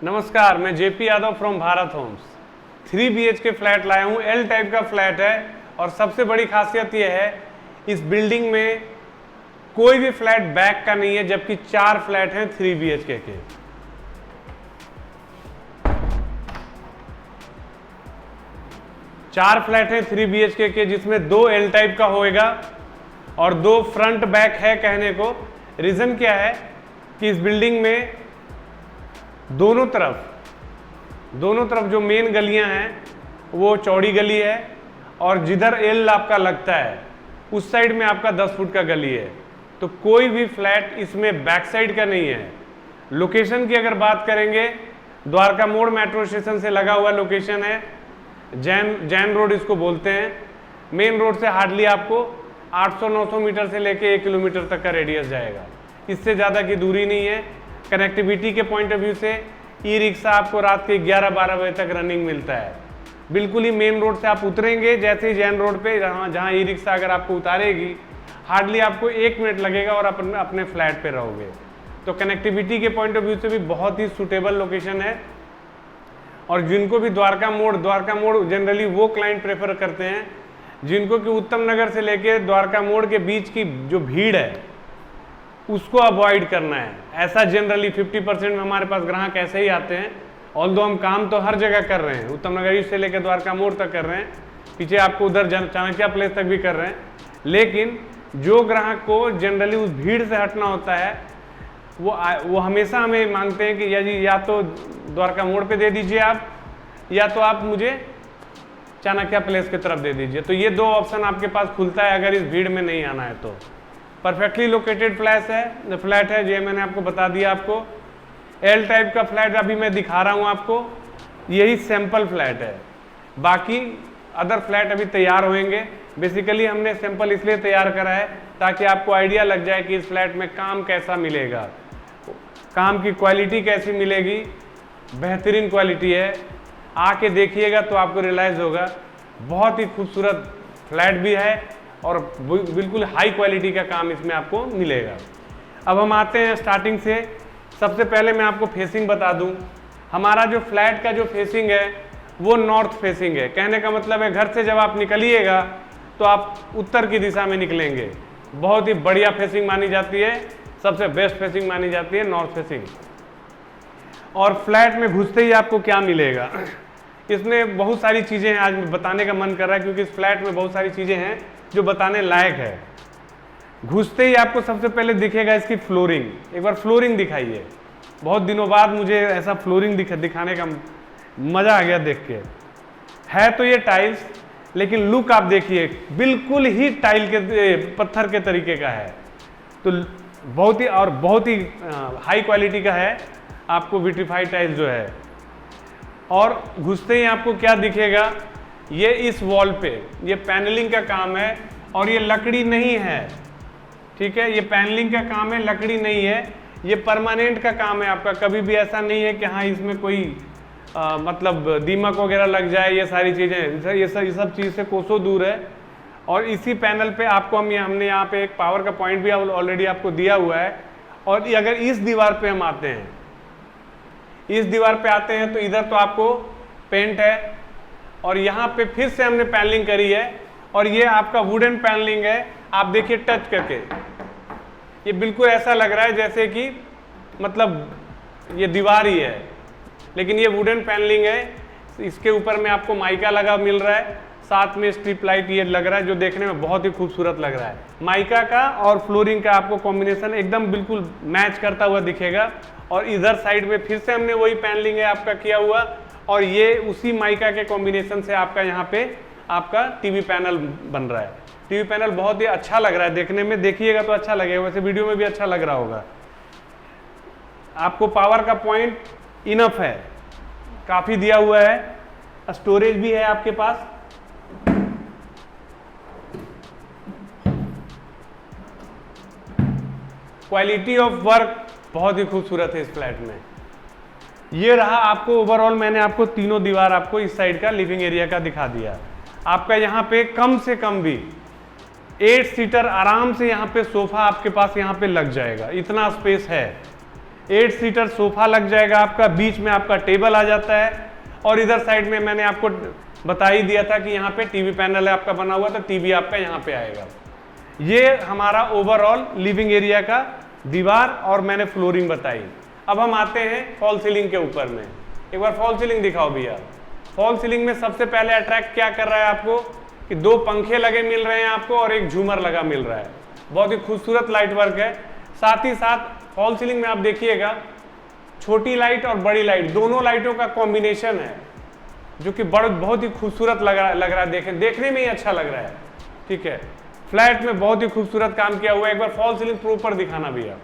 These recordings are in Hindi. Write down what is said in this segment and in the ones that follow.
नमस्कार, मैं JP Yadav from Bharat Homes. 3 BHK flat लाया हूँ। एल टाइप का फ्लैट है और सबसे बड़ी खासियत यह है इस बिल्डिंग में कोई भी फ्लैट बैक का नहीं है, जबकि 4 फ्लैट हैं 3 BHK के। चार फ्लैट हैं 3 BHK के, जिसमें 2 एल टाइप का होएगा और 2 फ्रंट बैक है। कहने को रीजन क्या है कि इस बिल्डिंग में दोनों तरफ जो मेन गलियां हैं वो चौड़ी गली है और जिधर एल आपका लगता है उस साइड में आपका 10 फुट का गली है। तो कोई भी फ्लैट इसमें बैक साइड का नहीं है। लोकेशन की अगर बात करेंगे, द्वारका मोड़ मेट्रो स्टेशन से लगा हुआ लोकेशन है। जैन रोड इसको बोलते हैं। मेन रोड से हार्डली आपको 800-900 मीटर से लेके 1 किलोमीटर तक का रेडियस जाएगा, इससे ज़्यादा की दूरी नहीं है। कनेक्टिविटी के पॉइंट ऑफ व्यू से ई रिक्शा आपको रात के 11-12 बजे तक रनिंग मिलता है। बिल्कुल ही मेन रोड से आप उतरेंगे, जैसे ही जैन रोड पे जहाँ ई रिक्शा अगर आपको उतारेगी, हार्डली आपको 1 मिनट लगेगा और अपने फ्लैट पे रहोगे। तो कनेक्टिविटी के पॉइंट ऑफ व्यू से भी बहुत ही सूटेबल लोकेशन है। और जिनको भी द्वारका मोड़ जनरली वो क्लाइंट प्रेफर करते हैं जिनको कि उत्तम नगर से लेके द्वारका मोड़ के बीच की जो भीड़ है उसको अवॉइड करना है। ऐसा जनरली 50% में हमारे पास ग्राहक ऐसे ही आते हैं। ऑल्दो हम काम तो हर जगह कर रहे हैं, उत्तम नगर ईस्ट से लेकर द्वारका मोड़ तक कर रहे हैं, पीछे आपको उधर चाणक्य प्लेस तक भी कर रहे हैं। लेकिन जो ग्राहक को जनरली उस भीड़ से हटना होता है वो हमेशा हमें मांगते हैं कि या तो द्वारका मोड़ पे दे दीजिए आप, या तो आप मुझे चाणक्य प्लेस की तरफ दे दीजिए। तो ये 2 ऑप्शन आपके पास खुलता है अगर इस भीड़ में नहीं आना है तो। परफेक्टली लोकेटेड फ्लैट है ये मैंने आपको बता दिया। आपको एल टाइप का फ्लैट अभी मैं दिखा रहा हूँ आपको, यही सैंपल फ्लैट है। बाकी अदर फ्लैट अभी तैयार होंगे। बेसिकली हमने सैंपल इसलिए तैयार करा है ताकि आपको आइडिया लग जाए कि इस फ्लैट में काम कैसा मिलेगा, काम की क्वालिटी कैसी मिलेगी। बेहतरीन क्वालिटी है, आके देखिएगा तो आपको रियलाइज होगा। बहुत ही खूबसूरत फ्लैट भी है और बिल्कुल हाई क्वालिटी का काम इसमें आपको मिलेगा। अब हम आते हैं स्टार्टिंग से। सबसे पहले मैं आपको फेसिंग बता दूं। हमारा जो फ्लैट का जो फेसिंग है वो नॉर्थ फेसिंग है। कहने का मतलब है घर से जब आप निकलिएगा तो आप उत्तर की दिशा में निकलेंगे। बहुत ही बढ़िया फेसिंग मानी जाती है, सबसे बेस्ट फेसिंग मानी जाती है नॉर्थ फेसिंग। और फ्लैट में घुसते ही आपको क्या मिलेगा, इसमें बहुत सारी चीज़ें हैं। आज बताने का मन कर रहा है क्योंकि इस फ्लैट में बहुत सारी चीज़ें हैं जो बताने लायक है। घुसते ही आपको सबसे पहले दिखेगा इसकी फ्लोरिंग। एक बार फ्लोरिंग दिखाइए। बहुत दिनों बाद मुझे ऐसा फ्लोरिंग दिखाने का मज़ा आ गया देख के। है तो ये टाइल्स, लेकिन लुक आप देखिए बिल्कुल ही टाइल के पत्थर के तरीके का है। तो बहुत ही हाई क्वालिटी का है आपको विट्रीफाइड टाइल्स जो है। और घुसते ही आपको क्या दिखेगा, ये इस वॉल पे ये पैनलिंग का काम है और ये लकड़ी नहीं है। ठीक है, ये पैनलिंग का काम है, लकड़ी नहीं है। ये परमानेंट का काम है आपका। कभी भी ऐसा नहीं है कि हाँ इसमें कोई मतलब दीमक वगैरह लग जाए। ये सारी चीज़ें ये सब चीज़ से कोसों दूर है। और इसी पैनल पे आपको हमने यहाँ पे एक पावर का पॉइंट भी ऑलरेडी आपको दिया हुआ है। और अगर इस दीवार पे हम आते हैं, इस दीवार पे आते हैं तो इधर तो आपको पेंट है और यहाँ पे फिर से हमने पैनलिंग करी है और ये आपका वुडन पैनलिंग है। आप देखिए टच करके ये बिल्कुल ऐसा लग रहा है जैसे कि मतलब ये दीवार ही है, लेकिन ये वुडन पैनलिंग है। इसके ऊपर में आपको माइका लगा मिल रहा है, साथ में स्ट्रिप लाइट ये लग रहा है जो देखने में बहुत ही खूबसूरत लग रहा है। माइका का और फ्लोरिंग का आपको कॉम्बिनेशन एकदम बिल्कुल मैच करता हुआ दिखेगा। और इधर साइड में फिर से हमने वही पैनलिंग है आपका किया हुआ और ये उसी माइका के कॉम्बिनेशन से आपका यहाँ पे आपका टीवी पैनल बन रहा है। टीवी पैनल बहुत ही अच्छा लग रहा है देखने में, देखिएगा तो अच्छा लगेगा, वैसे वीडियो में भी अच्छा लग रहा होगा। आपको पावर का पॉइंट इनफ है, काफ़ी दिया हुआ है। स्टोरेज भी है आपके पास। क्वालिटी ऑफ वर्क बहुत ही खूबसूरत है इस फ्लैट में। ये रहा आपको ओवरऑल, मैंने आपको तीनों दीवार आपको इस साइड का लिविंग एरिया का दिखा दिया। आपका यहाँ पे कम से कम भी 8 सीटर आराम से यहाँ पे सोफा आपके पास यहाँ पे लग जाएगा, इतना स्पेस है। 8 सीटर सोफा लग जाएगा आपका, बीच में आपका टेबल आ जाता है, और इधर साइड में मैंने आपको बता ही दिया था कि यहाँ पे टीवी पैनल है आपका बना हुआ, तो टीवी आपका यहाँ पे आएगा। ये हमारा ओवरऑल लिविंग एरिया का दीवार और मैंने फ्लोरिंग बताई। अब हम आते हैं फॉल सीलिंग के ऊपर में। एक बार फॉल सीलिंग दिखाओ भैया। फॉल सीलिंग में सबसे पहले अट्रैक्ट क्या कर रहा है आपको कि 2 पंखे लगे मिल रहे हैं आपको और एक झूमर लगा मिल रहा है। बहुत ही खूबसूरत लाइट वर्क है। साथ ही साथ फॉल सीलिंग में आप देखिएगा छोटी लाइट और बड़ी लाइट दोनों लाइटों का कॉम्बिनेशन है, जो कि बहुत ही खूबसूरत लग रहा है, देखने में ही अच्छा लग रहा है। ठीक है, फ्लैट में बहुत ही खूबसूरत काम किया हुआ है। एक बार फॉल सीलिंग प्रॉपर दिखाना भैया।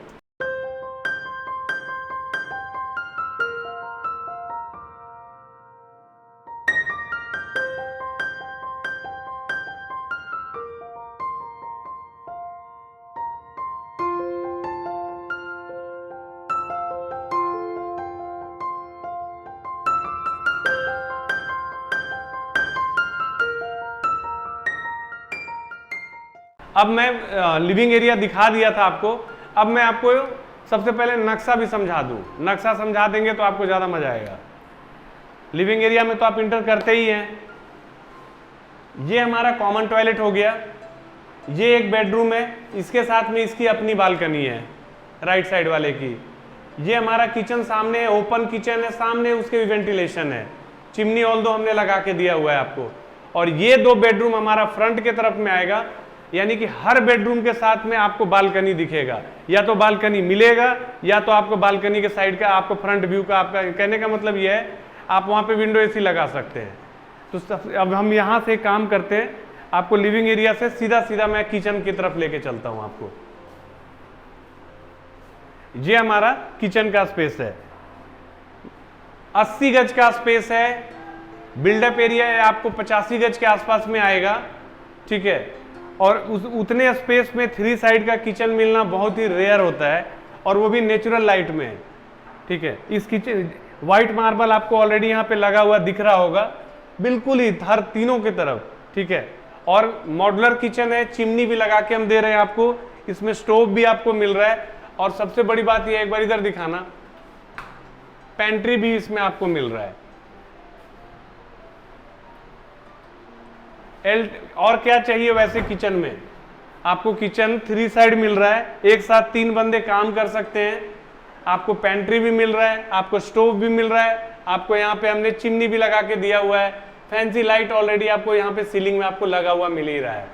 अब मैं लिविंग एरिया दिखा दिया था आपको। अब मैं आपको सबसे पहले नक्शा भी समझा दूं। नक्शा समझा देंगे तो आपको ज़्यादा मजा आएगा। लिविंग एरिया में तो आप इंटर करते ही हैं। ये हमारा कॉमन टॉयलेट हो गया, ये एक बेडरूम है, इसके साथ में इसकी अपनी बालकनी है राइट साइड वाले की। ये हमारा किचन सामने है, ओपन किचन है, सामने उसके भी वेंटिलेशन है, चिमनी ऑल दो हमने लगा के दिया हुआ है आपको। और ये 2 बेडरूम हमारा फ्रंट के तरफ में आएगा, यानी कि हर बेडरूम के साथ में आपको बालकनी दिखेगा, या तो बालकनी मिलेगा या तो आपको बालकनी के साइड का आपको फ्रंट व्यू का। आपका कहने का मतलब ये है आप वहाँ पे विंडो एसी लगा सकते हैं। तो अब हम यहाँ से काम करते हैं, आपको लिविंग एरिया से सीधा सीधा मैं किचन की तरफ लेके चलता हूँ आपको। ये हमारा किचन का स्पेस है, 80 गज का स्पेस है। बिल्डअप एरिया है आपको 85 गज के आसपास में आएगा। ठीक है, और उतने स्पेस में 3 साइड का किचन मिलना बहुत ही रेयर होता है, और वो भी नेचुरल लाइट में। ठीक है, इस किचन व्हाइट मार्बल आपको ऑलरेडी यहाँ पे लगा हुआ दिख रहा होगा, बिल्कुल ही हर तीनों की तरफ। ठीक है, और मॉड्यूलर किचन है, चिमनी भी लगा के हम दे रहे हैं आपको, इसमें स्टोव भी आपको मिल रहा है। और सबसे बड़ी बात यह, एक बार इधर दिखाना, पेंट्री भी इसमें आपको मिल रहा है। और क्या चाहिए वैसे किचन में, आपको किचन 3 साइड मिल रहा है, एक साथ 3 बंदे काम कर सकते हैं। आपको पेंट्री भी मिल रहा है, आपको स्टोव भी मिल रहा है, आपको यहाँ पे हमने चिमनी भी लगा के दिया हुआ है। फैंसी लाइट ऑलरेडी आपको यहाँ पे सीलिंग में आपको लगा हुआ मिल ही रहा है।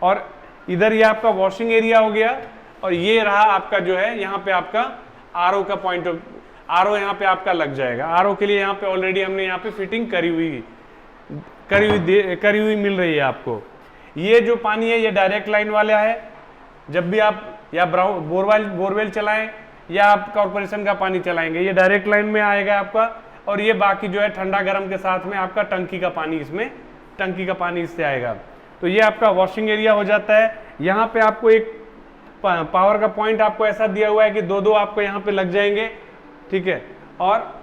और इधर ये आपका वॉशिंग एरिया हो गया, और ये रहा आपका जो है यहाँ पे आपका आरओ का पॉइंट ऑफ, आरओ यहाँ पे आपका लग जाएगा। आरओ के लिए यहाँ पे ऑलरेडी हमने यहाँ पे फिटिंग करी हुई मिल रही है आपको। ये जो पानी है ये डायरेक्ट लाइन वाला है, जब भी आप या बोरवेल चलाएं या आप कॉर्पोरेशन का पानी चलाएंगे ये डायरेक्ट लाइन में आएगा आपका। और ये बाकी जो है ठंडा गर्म के साथ में आपका टंकी का पानी, इसमें टंकी का पानी इससे आएगा। तो ये आपका वॉशिंग एरिया हो जाता है। यहाँ पे आपको एक पावर का पॉइंट आपको ऐसा दिया हुआ है कि 2-2 आपको यहाँ पे लग जाएंगे। ठीक है, और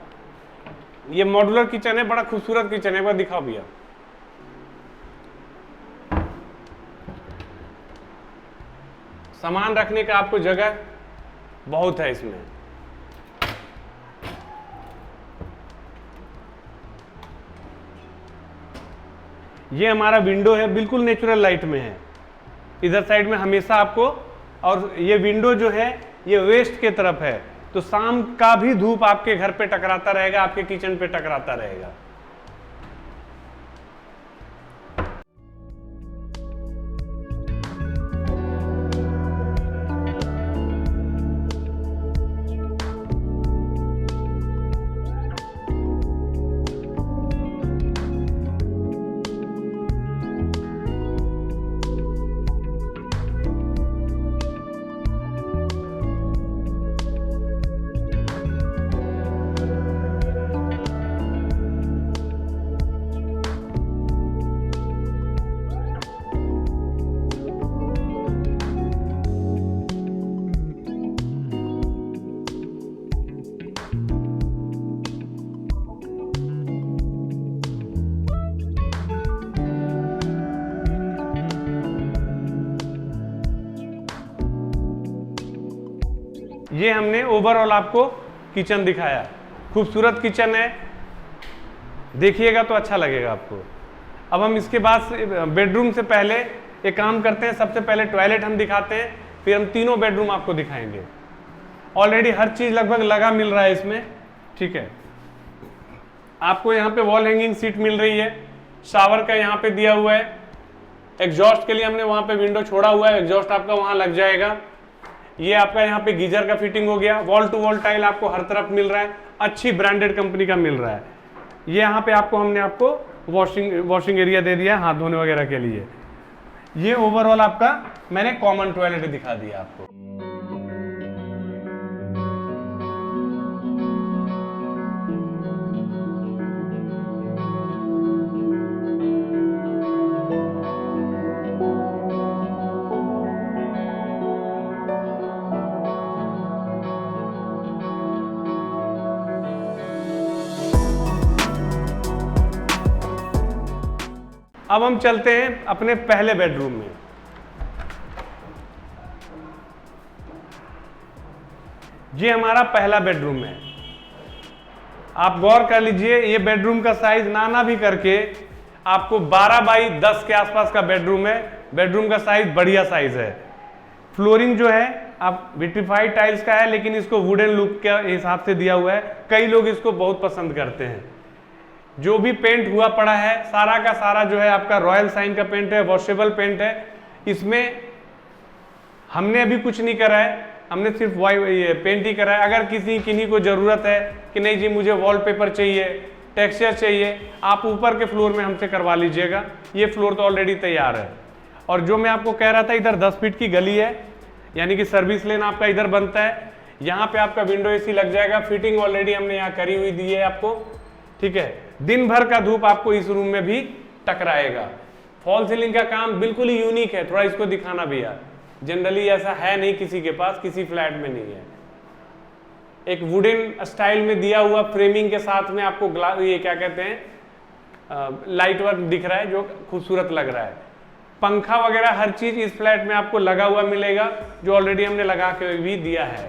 ये मॉड्यूलर किचन है, बड़ा खूबसूरत किचन है, एक बार दिखाओ भैया। सामान रखने का आपको जगह बहुत है इसमें। ये हमारा विंडो है, बिल्कुल नेचुरल लाइट में है इधर साइड में हमेशा आपको। और ये विंडो जो है ये वेस्ट के तरफ है, तो शाम का भी धूप आपके घर पे टकराता रहेगा, आपके किचन पे टकराता रहेगा। ये हमने ओवरऑल आपको किचन दिखाया, खूबसूरत किचन है, देखिएगा तो अच्छा लगेगा आपको। अब हम इसके बाद बेडरूम से पहले एक काम करते हैं, सबसे पहले टॉयलेट हम दिखाते हैं, फिर हम तीनों बेडरूम आपको दिखाएंगे। ऑलरेडी हर चीज लगभग लगा मिल रहा है इसमें, ठीक है। आपको यहाँ पे वॉल हैंगिंग सीट मिल रही है, शावर का यहाँ पे दिया हुआ है, एग्जॉस्ट के लिए हमने वहाँ पे विंडो छोड़ा हुआ है, एग्जॉस्ट आपका वहाँ लग जाएगा। ये आपका यहाँ पे गीजर का फिटिंग हो गया, वॉल टू वॉल टाइल आपको हर तरफ मिल रहा है, अच्छी ब्रांडेड कंपनी का मिल रहा है। ये यहाँ पे हमने आपको वॉशिंग एरिया दे दिया है हाथ धोने वगैरह के लिए। ये ओवरऑल आपका मैंने कॉमन टॉयलेट दिखा दिया आपको। अब हम चलते हैं अपने पहले बेडरूम में। ये हमारा पहला बेडरूम है। आप गौर कर लीजिए, ये बेडरूम का साइज नाना भी करके आपको 12 बाई 10 के आसपास का बेडरूम है। बेडरूम का साइज बढ़िया साइज है। फ्लोरिंग जो है आप विट्रीफाइड टाइल्स का है, लेकिन इसको वुडन लुक के हिसाब से दिया हुआ है। कई लोग इसको बहुत पसंद करते हैं। जो भी पेंट हुआ पड़ा है सारा का सारा जो है आपका रॉयल साइन का पेंट है, वॉशेबल पेंट है। इसमें हमने अभी कुछ नहीं करा है, हमने सिर्फ पेंट ही करा है। अगर किन्हीं को जरूरत है कि नहीं जी मुझे वॉलपेपर चाहिए, टेक्सचर चाहिए, आप ऊपर के फ्लोर में हमसे करवा लीजिएगा। ये फ्लोर तो ऑलरेडी तैयार है। और जो मैं आपको कह रहा था, इधर 10 फीट की गली है, यानी कि सर्विस लेन आपका इधर बनता है। यहाँ पे आपका विंडो एसी लग जाएगा। फिटिंग ऑलरेडी हमने यहाँ करी हुई दी है आपको, ठीक है। दिन भर का धूप आपको इस रूम में भी टकराएगा। फॉल सीलिंग का काम बिल्कुल ही यूनिक है, थोड़ा इसको दिखाना भी यार, जनरली ऐसा है नहीं किसी के पास, किसी फ्लैट में नहीं है। एक वुडन स्टाइल में दिया हुआ फ्रेमिंग के साथ में आपको ग्लास, ये क्या कहते हैं, लाइट वर्क दिख रहा है जो खूबसूरत लग रहा है। पंखा वगैरह हर चीज इस फ्लैट में आपको लगा हुआ मिलेगा, जो ऑलरेडी हमने लगा के भी दिया है।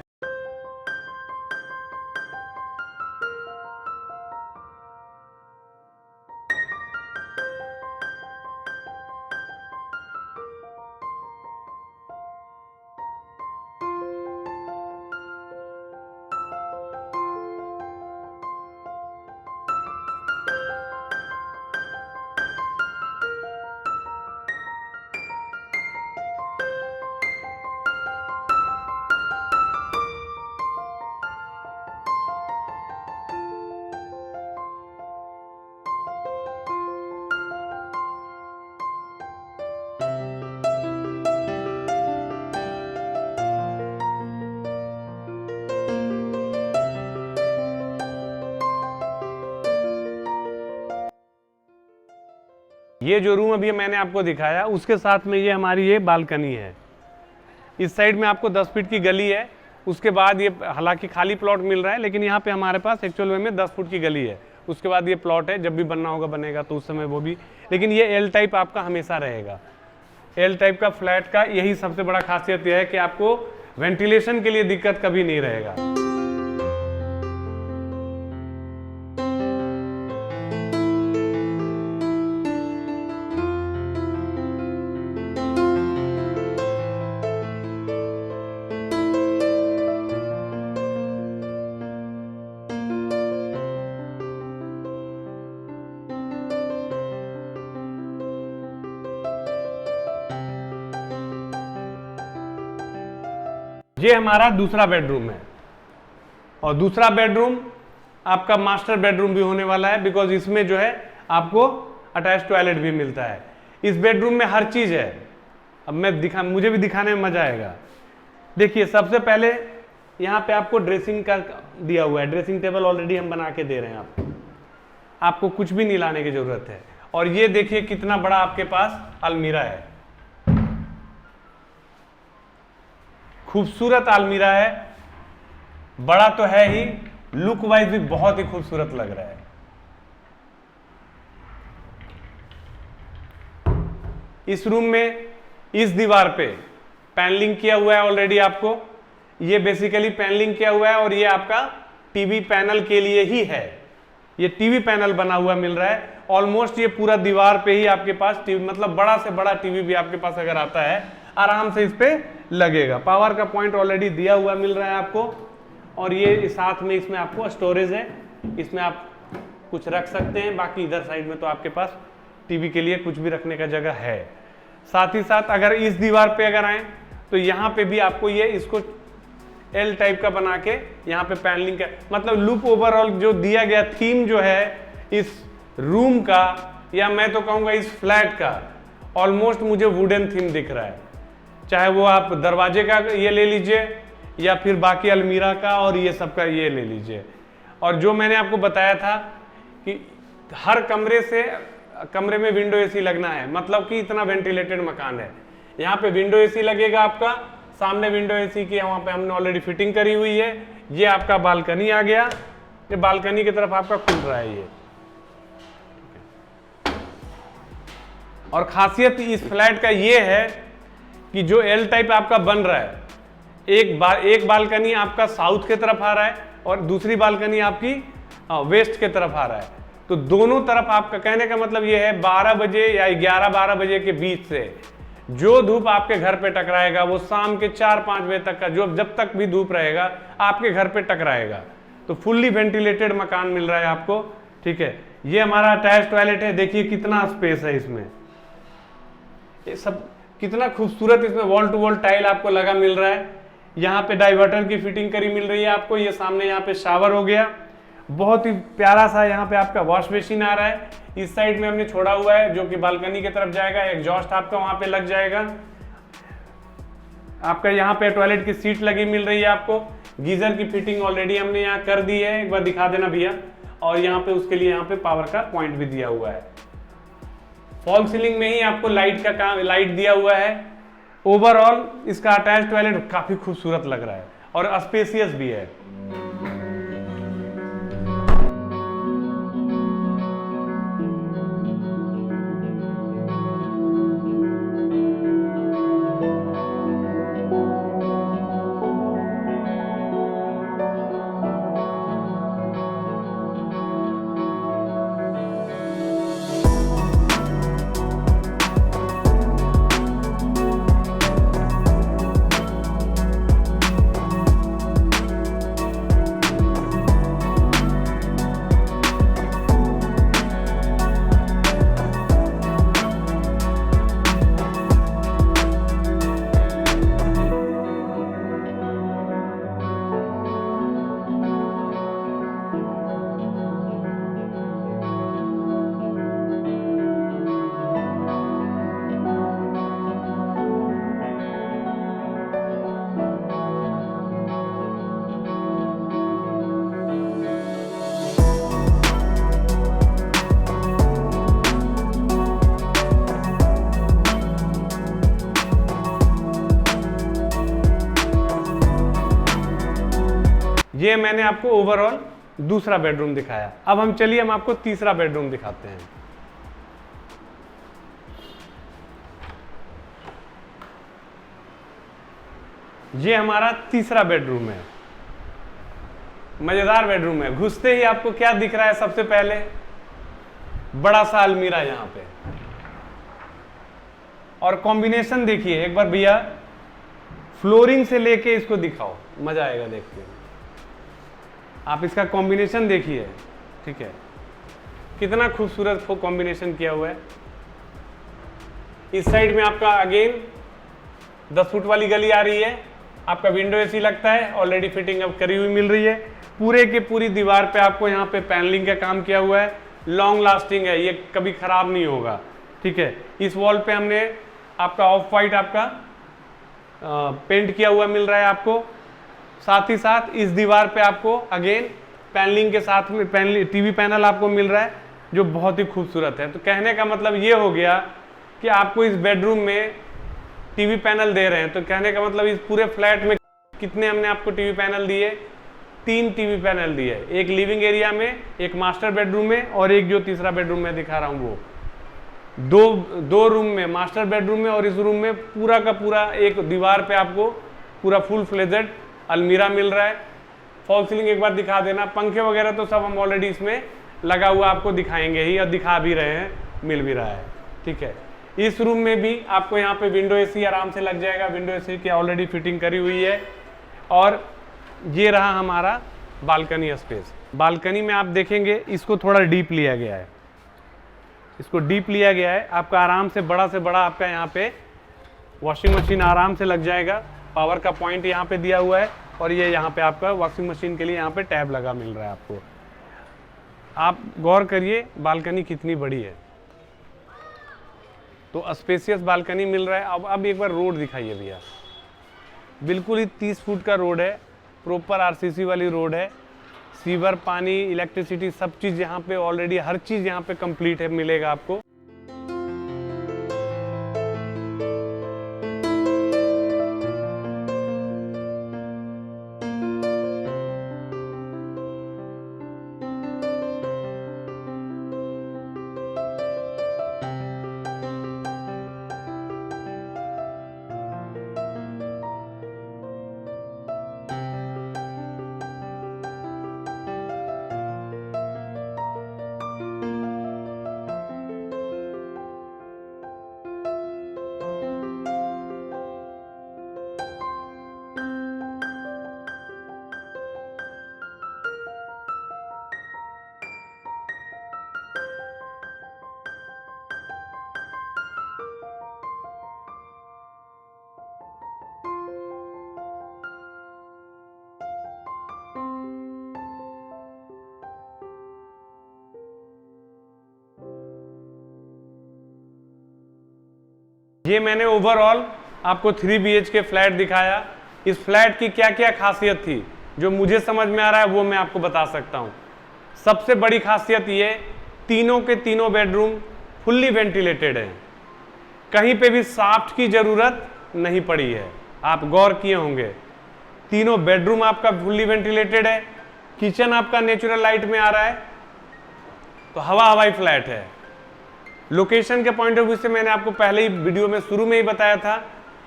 ये जो रूम अभी मैंने आपको दिखाया उसके साथ में ये हमारी ये बालकनी है। इस साइड में आपको 10 फीट की गली है। उसके बाद ये हालांकि खाली प्लॉट मिल रहा है, लेकिन यहाँ पे हमारे पास एक्चुअल में 10 फुट की गली है। उसके बाद ये प्लॉट है, जब भी बनना होगा बनेगा तो उस समय वो भी, लेकिन ये एल टाइप आपका हमेशा रहेगा। एल टाइप का फ्लैट का यही सबसे बड़ा खासियत यह है कि आपको वेंटिलेशन के लिए दिक्कत कभी नहीं रहेगा। ये हमारा दूसरा बेडरूम है, और दूसरा बेडरूम आपका मास्टर बेडरूम भी होने वाला है, बिकॉज इसमें जो है आपको अटैच टॉयलेट भी मिलता है। इस बेडरूम में हर चीज है। अब मुझे भी दिखाने में मजा आएगा। देखिए, सबसे पहले यहाँ पे आपको ड्रेसिंग का दिया हुआ है। ड्रेसिंग टेबल ऑलरेडी हम बना के दे रहे हैं आपको कुछ भी नहीं लाने की जरूरत है। और ये देखिए कितना बड़ा आपके पास अलमीरा है, खूबसूरत अलमीरा है। बड़ा तो है ही, लुक वाइज भी बहुत ही खूबसूरत लग रहा है। इस रूम में इस दीवार पे पैनलिंग किया हुआ है ऑलरेडी आपको। ये बेसिकली पैनलिंग किया हुआ है, और ये आपका टीवी पैनल के लिए ही है। ये टीवी पैनल बना हुआ मिल रहा है ऑलमोस्ट। ये पूरा दीवार पे ही आपके पास टीवी, मतलब बड़ा से बड़ा टीवी भी आपके पास अगर आता है आराम से इस पे लगेगा। पावर का पॉइंट ऑलरेडी दिया हुआ मिल रहा है आपको, और ये साथ में इसमें आपको स्टोरेज है, इसमें आप कुछ रख सकते हैं। बाकी इधर साइड में तो आपके पास टीवी के लिए कुछ भी रखने का जगह है। साथ ही साथ अगर इस दीवार पे अगर आए तो यहाँ पे भी आपको ये इसको एल टाइप का बना के यहाँ पे पैनलिंग का, मतलब लुक ओवरऑल जो दिया गया थीम जो है इस रूम का, या मैं तो कहूँगा इस फ्लैट का, ऑलमोस्ट मुझे वुडन थीम दिख रहा है। चाहे वो आप दरवाजे का ये ले लीजिए या फिर बाकी अलमीरा का और ये सब का ये ले लीजिए। और जो मैंने आपको बताया था कि हर कमरे में विंडो एसी लगना है, मतलब कि इतना वेंटिलेटेड मकान है। यहाँ पे विंडो एसी लगेगा आपका, सामने विंडो एसी की वहाँ पे हमने ऑलरेडी फिटिंग करी हुई है। ये आपका बालकनी आ गया, ये बालकनी की तरफ आपका खुल रहा है ये। और खासियत इस फ्लैट का ये है कि जो एल टाइप आपका बन रहा है, एक बालकनी आपका साउथ के तरफ आ रहा है और दूसरी बालकनी आपकी वेस्ट के तरफ आ रहा है। तो दोनों तरफ आपका, कहने का मतलब ये है 12 बजे या 11-12 बजे के बीच से जो धूप आपके घर पे टकराएगा वो शाम के 4-5 बजे तक का, जो जब तक भी धूप रहेगा आपके घर पे टकराएगा। तो फुल्ली वेंटिलेटेड मकान मिल रहा है आपको, ठीक है। ये हमारा अटैच टॉयलेट है, देखिए कितना स्पेस है इसमें, ये सब कितना खूबसूरत इसमें वॉल टू वॉल टाइल आपको लगा मिल रहा है। यहाँ पे डाइवर्टर की फिटिंग करी मिल रही है आपको। ये सामने यहाँ पे शावर हो गया, बहुत ही प्यारा सा यहाँ पे आपका वॉश बेसिन आ रहा है। इस साइड में हमने छोड़ा हुआ है जो कि बालकनी की तरफ जाएगा, एग्जॉस्ट आपका वहां पे लग जाएगा। आपका यहाँ पे टॉयलेट की सीट लगी मिल रही है आपको। गीजर की फिटिंग ऑलरेडी हमने यहाँ कर दी है, एक बार दिखा देना भैया। और यहाँ पे उसके लिए यहाँ पे पावर का पॉइंट भी दिया हुआ है। फॉल सीलिंग में ही आपको लाइट दिया हुआ है। ओवरऑल इसका अटैच टॉयलेट काफी खूबसूरत लग रहा है और स्पेसियस भी है। ये मैंने आपको ओवरऑल दूसरा बेडरूम दिखाया। अब हम चलिए हम आपको तीसरा बेडरूम दिखाते हैं। ये हमारा तीसरा बेडरूम है, मजेदार बेडरूम है। घुसते ही आपको क्या दिख रहा है? सबसे पहले बड़ा सा अलमीरा यहां पे, और कॉम्बिनेशन देखिए एक बार भैया, फ्लोरिंग से लेके इसको दिखाओ, मजा आएगा देख के। आप इसका कॉम्बिनेशन देखिए, ठीक है, कितना खूबसूरत कॉम्बिनेशन किया हुआ है। इस साइड में आपका अगेन 10 फुट वाली गली आ रही है। आपका विंडो एसी लगता है, ऑलरेडी फिटिंग अब करी हुई मिल रही है। पूरे के पूरी दीवार पे आपको यहाँ पे पैनलिंग का काम किया हुआ है, लॉन्ग लास्टिंग है, ये कभी खराब नहीं होगा, ठीक है। इस वॉल पे हमने आपका ऑफ वाइट आपका पेंट किया हुआ मिल रहा है आपको। साथ ही साथ इस दीवार पे आपको अगेन पैनलिंग के साथ में टीवी पैनल आपको मिल रहा है जो बहुत ही खूबसूरत है। तो कहने का मतलब ये हो गया कि आपको इस बेडरूम में टीवी पैनल दे रहे हैं, तो कहने का मतलब इस पूरे फ्लैट में कितने हमने आपको टीवी पैनल दिए? 3 टीवी पैनल दिए, एक लिविंग एरिया में, एक मास्टर बेडरूम में, और एक जो तीसरा बेडरूम में दिखा रहा हूँ वो। दो रूम में, मास्टर बेडरूम में और इस रूम में पूरा का पूरा एक दीवार पे आपको पूरा फुल फ्लेजेड अलमीरा मिल रहा है। फॉल सीलिंग एक बार दिखा देना। पंखे वगैरह तो सब हम ऑलरेडी इसमें लगा हुआ आपको दिखाएंगे ही और दिखा भी रहे हैं, मिल भी रहा है, ठीक है। इस रूम में भी आपको यहाँ पे विंडो एसी आराम से लग जाएगा, विंडो एसी की ऑलरेडी फिटिंग करी हुई है। और ये रहा हमारा बालकनी स्पेस। बालकनी में आप देखेंगे इसको थोड़ा डीप लिया गया है, इसको डीप लिया गया है। आपका आराम से बड़ा आपका यहाँ पे वॉशिंग मशीन आराम से लग जाएगा। पावर का पॉइंट यहाँ पे दिया हुआ है और ये यहाँ पे आपका वॉशिंग मशीन के लिए यहाँ पे टैब लगा मिल रहा है आपको। आप गौर करिए बालकनी कितनी बड़ी है, तो स्पेसियस बालकनी मिल रहा है। अब एक बार रोड दिखाइए भैया, बिल्कुल ही 30 फुट का रोड है, प्रॉपर आरसीसी वाली रोड है। सीवर, पानी, इलेक्ट्रिसिटी सब चीज़ यहाँ पे ऑलरेडी, हर चीज़ यहाँ पे कंप्लीट है, मिलेगा आपको। ये मैंने ओवरऑल आपको 3 BHK फ्लैट दिखाया। इस फ्लैट की क्या क्या खासियत थी जो मुझे समझ में आ रहा है वो मैं आपको बता सकता हूँ। सबसे बड़ी खासियत ये, तीनों के तीनों बेडरूम फुल्ली वेंटिलेटेड हैं, कहीं पे भी शाफ्ट की जरूरत नहीं पड़ी है। आप गौर किए होंगे, तीनों बेडरूम आपका फुल्ली वेंटिलेटेड है, किचन आपका नेचुरल लाइट में आ रहा है, तो हवाई फ्लैट है। लोकेशन के पॉइंट ऑफ व्यू से मैंने आपको पहले ही वीडियो में शुरू में ही बताया था,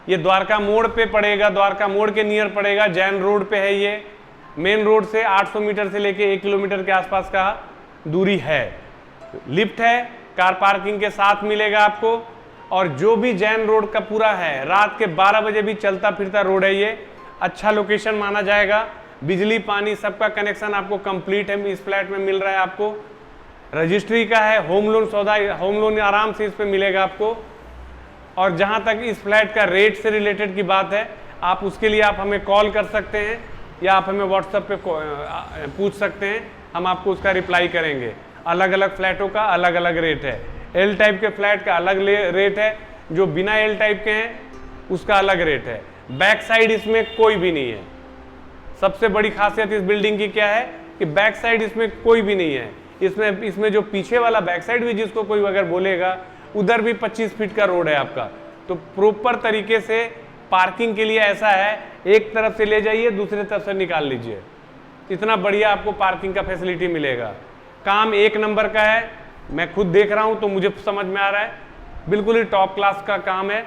ये द्वारका मोड़ पे पड़ेगा, द्वारका मोड़ के नियर पड़ेगा, जैन रोड पे है। ये मेन रोड से 800 मीटर से लेके 1 किलोमीटर के आसपास का दूरी है। लिफ्ट है, कार पार्किंग के साथ मिलेगा आपको। और जो भी जैन रोड का पूरा है, रात के 12 बजे भी चलता फिरता रोड है ये। अच्छा लोकेशन माना जाएगा, बिजली पानी सबका कनेक्शन आपको कंप्लीट है, इस फ्लैट में मिल रहा है आपको। रजिस्ट्री का है, होम लोन सौदा, होम लोन आराम से इस पे मिलेगा आपको। और जहां तक इस फ्लैट का रेट से रिलेटेड की बात है, आप उसके लिए आप हमें कॉल कर सकते हैं या आप हमें व्हाट्सएप पे पूछ सकते हैं, हम आपको उसका रिप्लाई करेंगे। अलग अलग फ्लैटों का अलग अलग रेट है। एल टाइप के फ्लैट का अलग रेट है, जो बिना एल टाइप के हैं उसका अलग रेट है। बैक साइड इसमें कोई भी नहीं है। सबसे बड़ी खासियत इस बिल्डिंग की क्या है कि बैक साइड इसमें कोई भी नहीं है। इसमें जो पीछे वाला बैक साइड भी जिसको कोई अगर बोलेगा, उधर भी 25 फीट का रोड है आपका। तो प्रॉपर तरीके से पार्किंग के लिए ऐसा है, एक तरफ से ले जाइए, दूसरी तरफ से निकाल लीजिए। इतना बढ़िया आपको पार्किंग का फैसिलिटी मिलेगा। काम एक नंबर का है, मैं खुद देख रहा हूं तो मुझे समझ में आ रहा है, बिल्कुल ही टॉप क्लास का काम है।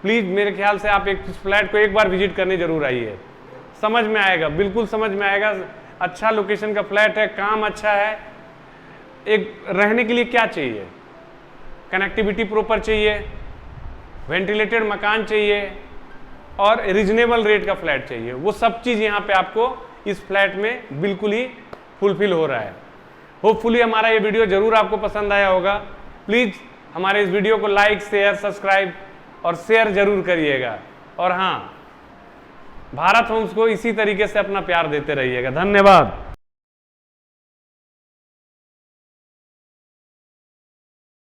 प्लीज मेरे ख्याल से आप एक फ्लैट को एक बार विजिट करने जरूर आइए, समझ में आएगा, बिल्कुल समझ में आएगा। अच्छा लोकेशन का फ्लैट है, काम अच्छा है। एक रहने के लिए क्या चाहिए, कनेक्टिविटी प्रॉपर चाहिए, वेंटिलेटेड मकान चाहिए और रिजनेबल रेट का फ्लैट चाहिए। वो सब चीज़ यहाँ पे आपको इस फ्लैट में बिल्कुल ही फुलफिल हो रहा है। होपफुली हमारा ये वीडियो जरूर आपको पसंद आया होगा। प्लीज़ हमारे इस वीडियो को लाइक, शेयर, सब्सक्राइब और शेयर जरूर करिएगा। और हाँ, भारत होम्स को इसी तरीके से अपना प्यार देते रहिएगा। धन्यवाद।